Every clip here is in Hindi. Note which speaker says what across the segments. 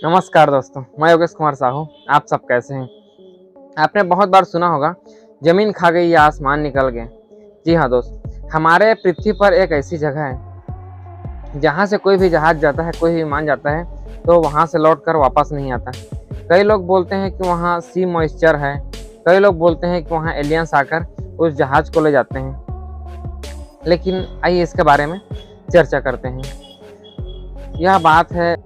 Speaker 1: नमस्कार दोस्तों, मैं योगेश कुमार साहू। आप सब कैसे हैं? आपने बहुत बार सुना होगा, जमीन खा गई या आसमान निकल गए। जी हाँ दोस्त, हमारे पृथ्वी पर एक ऐसी जगह है जहाँ से कोई भी जहाज जाता है, कोई भी विमान जाता है तो वहाँ से लौट कर वापस नहीं आता। कई लोग बोलते हैं कि वहाँ सी मॉइस्चर है, कई लोग बोलते हैं कि वहाँ एलियंस आकर उस जहाज को ले जाते हैं। लेकिन आइए इसके बारे में चर्चा करते हैं। यह बात है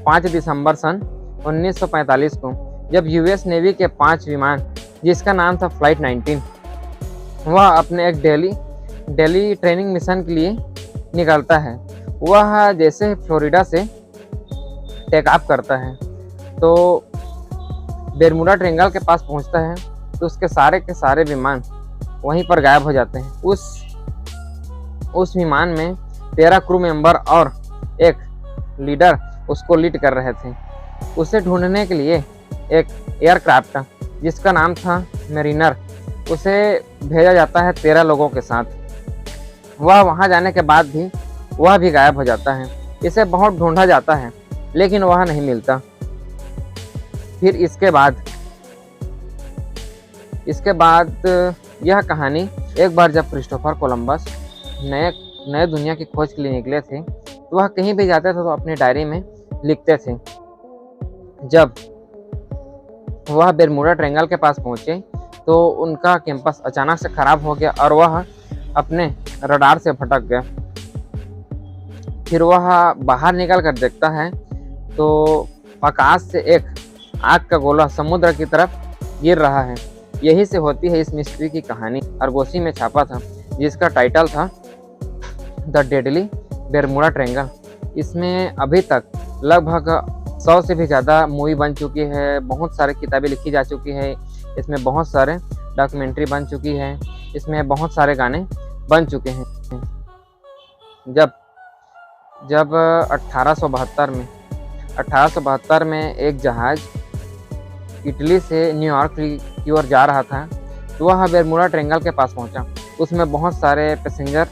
Speaker 1: 5 दिसंबर सन 1945 को, जब यूएस नेवी के 5 विमान, जिसका नाम था फ्लाइट 19, वह अपने एक डेली ट्रेनिंग मिशन के लिए निकलता है। वह जैसे फ्लोरिडा से टेक ऑफ करता है तो बेरमुडा ट्रायंगल के पास पहुंचता है तो उसके सारे के सारे विमान वहीं पर गायब हो जाते हैं। उस विमान में 13 क्रू मेंबर और एक लीडर उसको लीड कर रहे थे। उसे ढूंढने के लिए एक एयरक्राफ्ट जिसका नाम था मेरिनर, उसे भेजा जाता है 13 लोगों के साथ। वह वहां जाने के बाद भी वह भी गायब हो जाता है। इसे बहुत ढूंढा जाता है लेकिन वह नहीं मिलता। फिर इसके बाद यह कहानी, एक बार जब क्रिस्टोफर कोलंबस नए दुनिया की खोज के लिए निकले थे तो वह कहीं भी जाते थे तो अपनी डायरी में लिखते थे। जब वह बेरमुडा ट्रायंगल के पास पहुंचे तो उनका कैंपस अचानक से खराब हो गया और वह अपने रडार से भटक गया। फिर वह बाहर निकल कर देखता है तो आकाश से एक आग का गोला समुद्र की तरफ गिर रहा है। यही से होती है इस मिस्ट्री की कहानी। अरगोसी में छापा था, जिसका टाइटल था द डेडली बेरमुडा ट्रायंगल। इसमें अभी तक लगभग 100 से भी ज़्यादा मूवी बन चुकी है, बहुत सारी किताबें लिखी जा चुकी है, इसमें बहुत सारे डॉक्यूमेंट्री बन चुकी है, इसमें बहुत सारे गाने बन चुके हैं। जब 1872 में एक जहाज़ इटली से न्यूयॉर्क की ओर जा रहा था तो वह बेरमुडा ट्रायंगल के पास पहुंचा। उसमें बहुत सारे पैसेंजर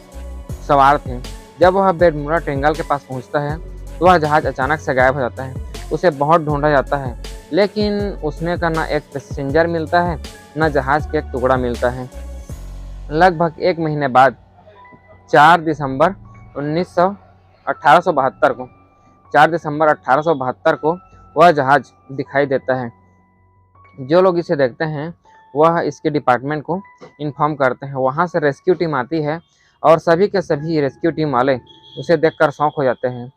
Speaker 1: सवार थे। जब वह बेरमुडा ट्रायंगल के पास पहुंचता है तो वह जहाज़ अचानक से गायब हो जाता है। उसे बहुत ढूंढा जाता है लेकिन उसमें का ना एक पैसेंजर मिलता है, ना जहाज़ का एक टुकड़ा मिलता है। लगभग 1 महीने बाद 4 दिसंबर 1872 को वह जहाज़ दिखाई देता है। जो लोग इसे देखते हैं वह इसके डिपार्टमेंट को इन्फॉर्म करते हैं। वहाँ से रेस्क्यू टीम आती है और सभी के सभी रेस्क्यू टीम वाले उसे देखकर शौक हो जाते हैं।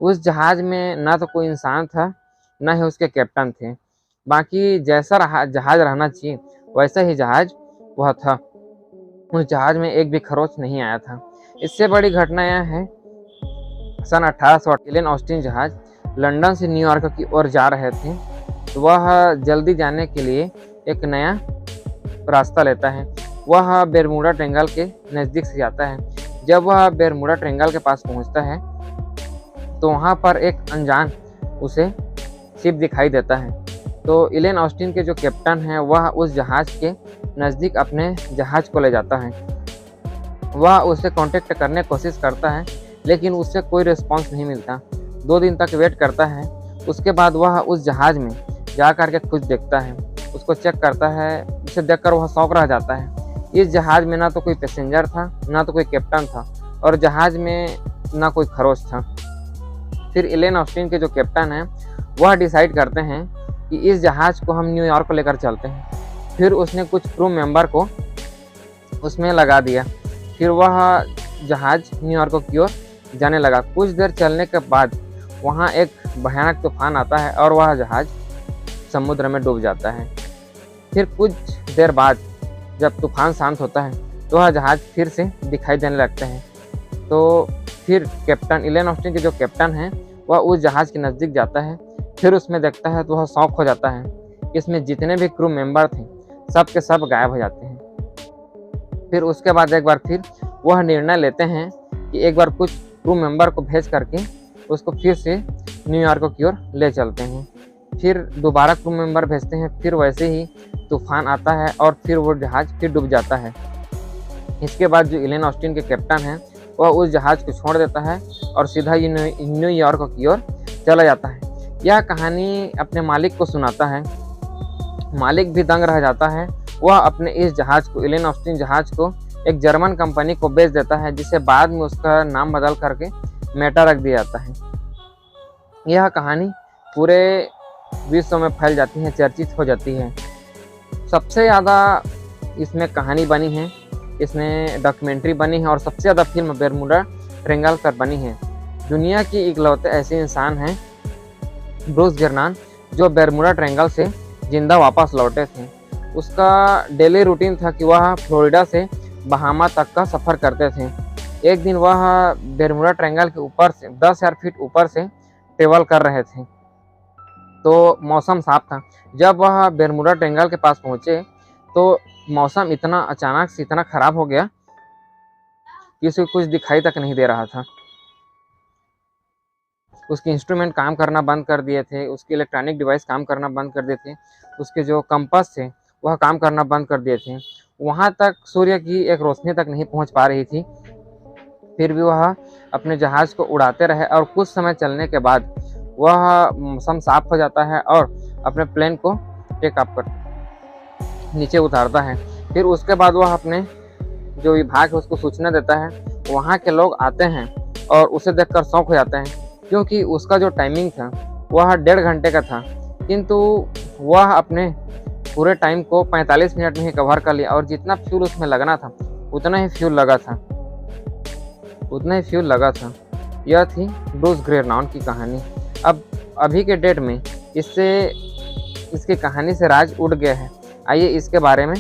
Speaker 1: उस जहाज़ में ना तो कोई इंसान था, ना ही उसके कैप्टन थे। बाकी जैसा जहाज़ रहना चाहिए वैसा ही जहाज़ वह था। उस जहाज़ में एक भी खरोच नहीं आया था। इससे बड़ी घटना यह है, सन 1800 एलन ऑस्टिन जहाज़ लंदन से न्यूयॉर्क की ओर जा रहे थे तो वह जल्दी जाने के लिए एक नया रास्ता लेता है। वह बेरमुडा ट्रायंगल के नज़दीक से जाता है। जब वह बेरमुडा ट्रायंगल के पास पहुंचता है तो वहां पर एक अनजान उसे शिप दिखाई देता है। तो एलन ऑस्टिन के जो कैप्टन हैं वह उस जहाज़ के नज़दीक अपने जहाज़ को ले जाता है। वह उसे कांटेक्ट करने की कोशिश करता है लेकिन उससे कोई रिस्पांस नहीं मिलता। 2 दिन तक वेट करता है। उसके बाद वह उस जहाज़ में जा कर के खुद देखता है, उसको चेक करता है। उसे देखकर वह शौक रह जाता है। इस जहाज़ में ना तो कोई पैसेंजर था, ना तो कोई कैप्टन था और जहाज़ में ना कोई खरोच था। फिर एलन ऑस्टिन के जो कैप्टन हैं वह डिसाइड करते हैं कि इस जहाज़ को हम न्यूयॉर्क को लेकर चलते हैं। फिर उसने कुछ क्रू मेंबर को उसमें लगा दिया। फिर वह जहाज़ न्यूयॉर्क की ओर जाने लगा। कुछ देर चलने के बाद वहाँ एक भयानक तूफान आता है और वह जहाज़ समुद्र में डूब जाता है। फिर कुछ देर बाद जब तूफान शांत होता है तो वह जहाज़ फिर से दिखाई देने लगते हैं। तो फिर कैप्टन एलन ऑस्टिन के जो कैप्टन हैं वह उस जहाज़ के नज़दीक जाता है। फिर उसमें देखता है तो वह शौक हो जाता है। इसमें जितने भी क्रू मेंबर थे सब के सब गायब हो जाते हैं। फिर उसके बाद एक बार फिर वह निर्णय लेते हैं कि एक बार कुछ क्रू मेंबर को भेज करके उसको फिर से न्यूयॉर्क की ओर ले चलते हैं। फिर दोबारा क्रू मेंबर भेजते हैं। फिर वैसे ही तूफान आता है और फिर वो जहाज़ फिर डूब जाता है। इसके बाद जो एलन ऑस्टिन के कैप्टन हैं वह उस जहाज़ को छोड़ देता है और सीधा न्यूयॉर्क की ओर चला जाता है। यह कहानी अपने मालिक को सुनाता है। मालिक भी दंग रह जाता है। वह अपने इस जहाज को, एलेन ऑस्टिन जहाज को, एक जर्मन कंपनी को बेच देता है, जिसे बाद में उसका नाम बदल करके मेटा रख दिया जाता है। यह कहानी पूरे विश्व में फैल जाती है, चर्चित हो जाती है। सबसे ज़्यादा इसमें कहानी बनी है, इसमें डॉक्यूमेंट्री बनी है और सबसे ज़्यादा फिल्म बर्मुडा ट्रायंगल पर बनी है। दुनिया की इकलौते ऐसे इंसान हैं ब्रूस ग्रेनान, जो बर्मुडा ट्रायंगल से जिंदा वापस लौटे थे। उसका डेली रूटीन था कि वह फ्लोरिडा से बहामा तक का सफ़र करते थे। एक दिन वह बर्मुडा ट्रायंगल के ऊपर से 10,000 फीट ऊपर से ट्रेवल कर रहे थे, तो मौसम साफ था। जब वह बर्मुडा ट्रायंगल के पास पहुंचे तो मौसम इतना अचानक से इतना ख़राब हो गया कि उसे कुछ दिखाई तक नहीं दे रहा था। उसके इंस्ट्रूमेंट काम करना बंद कर दिए थे, उसके इलेक्ट्रॉनिक डिवाइस काम करना बंद कर दिए थे, उसके जो कंपास थे वह काम करना बंद कर दिए थे। वहाँ तक सूर्य की एक रोशनी तक नहीं पहुँच पा रही थी। फिर भी वह अपने जहाज़ को उड़ाते रहे और कुछ समय चलने के बाद वह मौसम साफ हो जाता है और अपने प्लेन को टेक अप कर नीचे उतारता है। फिर उसके बाद वह अपने जो विभाग है उसको सूचना देता है। वहाँ के लोग आते हैं और उसे देखकर शौक हो जाते हैं, क्योंकि उसका जो टाइमिंग था वह 1.5 घंटे का था, किंतु वह अपने पूरे टाइम को 45 मिनट में ही कवर कर लिया और जितना फ्यूल उसमें लगना था उतना ही फ्यूल लगा था। यह थी ब्रूस ग्रेनान की कहानी। अब अभी के डेट में इसकी कहानी से राज उड़ गया है। आइए इसके बारे में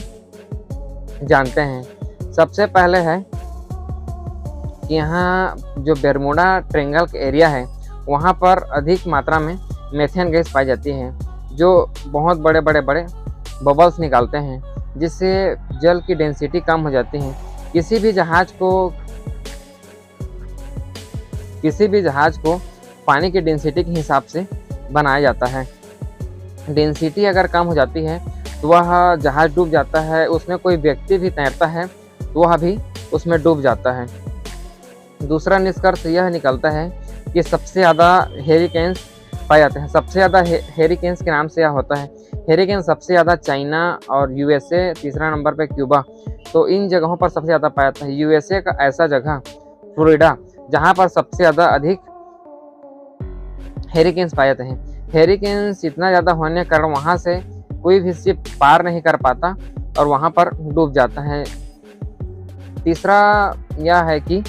Speaker 1: जानते हैं। सबसे पहले है कि यहाँ जो बर्मुडा ट्रायंगल का एरिया है वहाँ पर अधिक मात्रा में मेथेन गैस पाई जाती है, जो बहुत बड़े बबल्स निकालते हैं, जिससे जल की डेंसिटी कम हो जाती है। किसी भी जहाज को पानी की डेंसिटी के हिसाब से बनाया जाता है। डेंसिटी अगर कम हो जाती है तो वह जहाज डूब जाता है। उसमें कोई व्यक्ति भी तैरता है तो वह भी उसमें डूब जाता है। दूसरा निष्कर्ष यह निकलता है कि सबसे ज़्यादा हेरिकेन्स पाए जाते हैं। सबसे ज़्यादा हेरिकेन्स के नाम से यह होता है। हेरिकेन सबसे ज़्यादा चाइना और यूएसए, तीसरा नंबर पे क्यूबा, तो इन जगहों पर सबसे ज़्यादा पाया जाता है। यूएसए का ऐसा जगह फ्लोरिडा जहाँ पर सबसे ज़्यादा अधिक हेरिकेन्स पाए जाते हैं। हेरिकेन्स इतना ज़्यादा होने के कारण वहाँ से कोई भी शिप पार नहीं कर पाता और वहाँ पर डूब जाता है। तीसरा यह है कि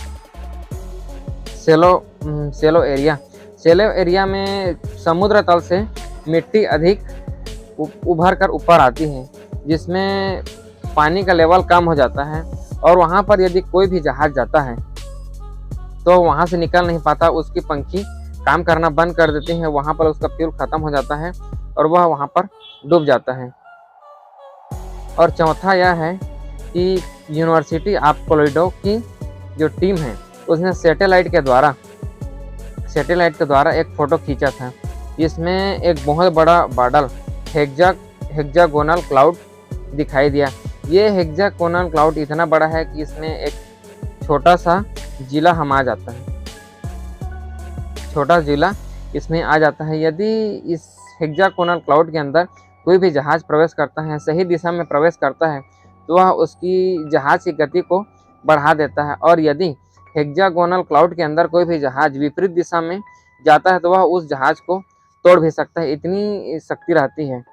Speaker 1: सेलो एरिया में समुद्र तल से मिट्टी अधिक उभर कर ऊपर आती है, जिसमें पानी का लेवल कम हो जाता है और वहाँ पर यदि कोई भी जहाज जाता है तो वहाँ से निकल नहीं पाता। उसकी पंखी काम करना बंद कर देती हैं, वहाँ पर उसका फ्यूल ख़त्म हो जाता है और वह वहाँ पर डूब जाता है। और चौथा यह है कि यूनिवर्सिटी ऑफ कोलोराडो की जो टीम है उसने सैटेलाइट के द्वारा एक फ़ोटो खींचा था, जिसमें एक बहुत बड़ा बादल हेक्सागोनल क्लाउड दिखाई दिया। ये हेक्सागोनल क्लाउड इतना बड़ा है कि इसमें एक छोटा सा जिला आ जाता है। छोटा जिला इसमें आ जाता है। यदि इस हेक्सागोनल क्लाउड के अंदर कोई भी जहाज़ प्रवेश करता है, सही दिशा में प्रवेश करता है, तो वह उसकी जहाज़ की गति को बढ़ा देता है। और यदि हेक्सागोनल क्लाउड के अंदर कोई भी जहाज़ विपरीत दिशा में जाता है तो वह उस जहाज़ को तोड़ भी सकता है, इतनी शक्ति रहती है।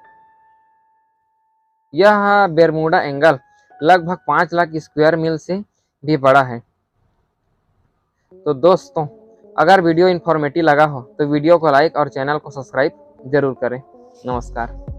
Speaker 1: यह बर्मुडा एंगल लगभग 5 लाख स्क्वायर मील से भी बड़ा है। तो दोस्तों, अगर वीडियो इन्फॉर्मेटिव लगा हो तो वीडियो को लाइक और चैनल को सब्सक्राइब जरूर करें। नमस्कार।